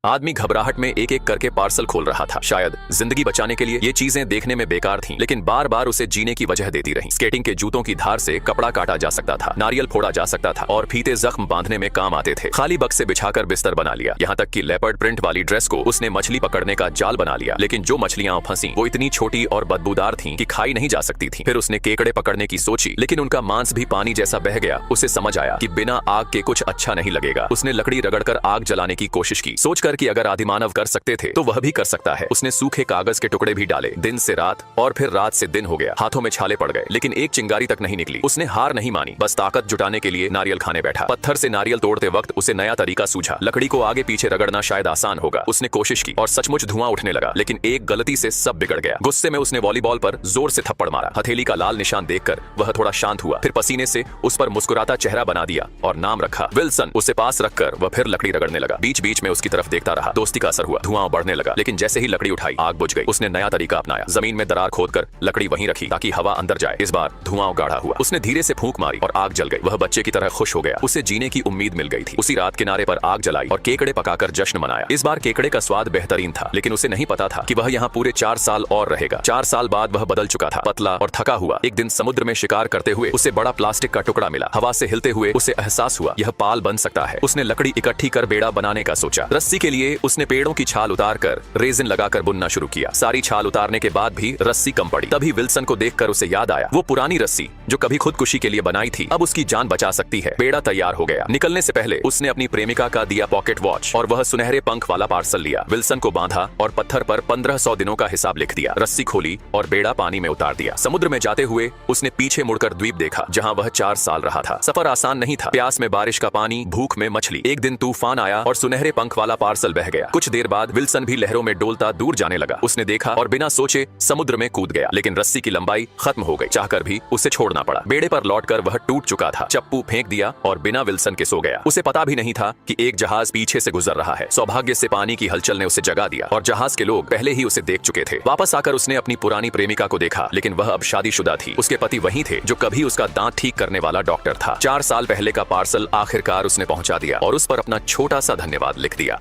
आदमी घबराहट में एक एक करके पार्सल खोल रहा था। शायद जिंदगी बचाने के लिए ये चीजें देखने में बेकार थीं, लेकिन बार बार उसे जीने की वजह देती रहीं। स्केटिंग के जूतों की धार से कपड़ा काटा जा सकता था, नारियल फोड़ा जा सकता था और फीते जख्म बांधने में काम आते थे। खाली बक्से बिछाकर बिस्तर बना लिया, यहाँ तक कि लेपर्ड प्रिंट वाली ड्रेस को उसने मछली पकड़ने का जाल बना लिया। लेकिन जो मछलियां फंसी वो इतनी छोटी और बदबूदार थीं कि खाई नहीं जा सकती थी। फिर उसने केकड़े पकड़ने की सोची, लेकिन उनका मांस भी पानी जैसा बह गया। उसे समझ आया कि बिना आग के कुछ अच्छा नहीं लगेगा। उसने लकड़ी रगड़कर आग जलाने की कोशिश की, सोचकर कि अगर आदिमानव कर सकते थे तो वह भी कर सकता है। उसने सूखे कागज के टुकड़े भी डाले। दिन से रात और फिर रात से दिन हो गया। हाथों में छाले पड़ गए, लेकिन एक चिंगारी तक नहीं निकली। उसने हार नहीं मानी, बस ताकत जुटाने के लिए नारियल खाने बैठा। पत्थर से नारियल तोड़ते वक्त उसे नया तरीका सूझा। लकड़ी को आगे पीछे रगड़ना शायद आसान होगा। उसने कोशिश की और सचमुच धुआं उठने लगा, लेकिन एक गलती से सब बिगड़ गया। गुस्से में उसने वॉलीबॉल पर जोर से थप्पड़ मारा। हथेली का लाल निशान देखकर वह थोड़ा शांत हुआ। फिर पसीने से उस पर मुस्कुराता चेहरा बना दिया और नाम रखा विल्सन। उसे पास रखकर वह फिर लकड़ी रगड़ने लगा। बीच बीच में उसकी तरफ देखता रहा। दोस्ती का असर हुआ, धुआं बढ़ने लगा। लेकिन जैसे ही लकड़ी उठाई, आग बुझ गई। उसने नया तरीका अपनाया, जमीन में दरार खोदकर लकड़ी वहीं रखी ताकि हवा अंदर जाए। इस बार धुआं गाढ़ा हुआ। उसने धीरे से फूंक मारी और आग जल गई। वह बच्चे की तरह खुश हो गया। उसे जीने की उम्मीद मिल गई थी। उसी रात किनारे पर आग जलाई और केकड़े पकाकर जश्न मनाया। इस बार केकड़े का स्वाद बेहतरीन था, लेकिन उसे नहीं पता था कि वह यहाँ पूरे 4 साल और रहेगा। 4 साल बाद वह बदल चुका था, पतला और थका हुआ। एक दिन समुद्र में शिकार करते हुए उसे बड़ा प्लास्टिक का टुकड़ा मिला। हवा से हिलते हुए उसे एहसास हुआ यह पाल बन सकता है। उसने लकड़ी इकट्ठी कर बेड़ा बनाने का सोचा। रस्सी के लिए उसने पेड़ों की छाल उतार कर रेजिन लगाकर बुनना शुरू किया। सारी छाल उतारने के बाद भी रस्सी कम पड़ी। तभी विल्सन को देखकर उसे याद आया, वो पुरानी रस्सी जो कभी खुदकुशी के लिए बनाई थी, अब उसकी जान बचा सकती है। बेड़ा तैयार हो गया। निकलने से पहले उसने अपनी प्रेमिका का दिया पॉकेट वॉच और वह सुनहरे पंख वाला पार्सल लिया। विल्सन को बांधा और पत्थर पर 1500 दिनों का हिसाब लिख दिया। रस्सी खोली और बेड़ा पानी में उतार दिया। समुद्र में जाते हुए उसने पीछे मुड़कर द्वीप देखा, जहाँ वह 4 साल रहा था। सफर आसान नहीं था। प्यास में बारिश का पानी, भूख में मछली। एक दिन तूफान आया और सुनहरे पंख वाला पार्सल बह गया। कुछ देर बाद विल्सन भी लहरों में डोलता दूर जाने लगा। उसने देखा और बिना सोचे समुद्र में कूद गया, लेकिन रस्सी की लंबाई खत्म हो गई। चाहकर भी उसे छोड़ना पड़ा। बेड़े पर लौटकर वह टूट चुका था। चप्पू फेंक दिया और बिना विल्सन के सो गया। उसे पता भी नहीं था कि एक जहाज पीछे से गुजर रहा है। सौभाग्य से पानी की हलचल ने उसे जगा दिया और जहाज के लोग पहले ही उसे देख चुके थे। वापस आकर उसने अपनी पुरानी प्रेमिका को देखा, लेकिन वह अब शादीशुदा थी। उसके पति वही थे जो कभी उसका दांत ठीक करने वाला डॉक्टर था। 4 साल पहले का पार्सल आखिरकार उसने पहुंचा दिया और उस पर अपना छोटा सा धन्यवाद लिख दिया।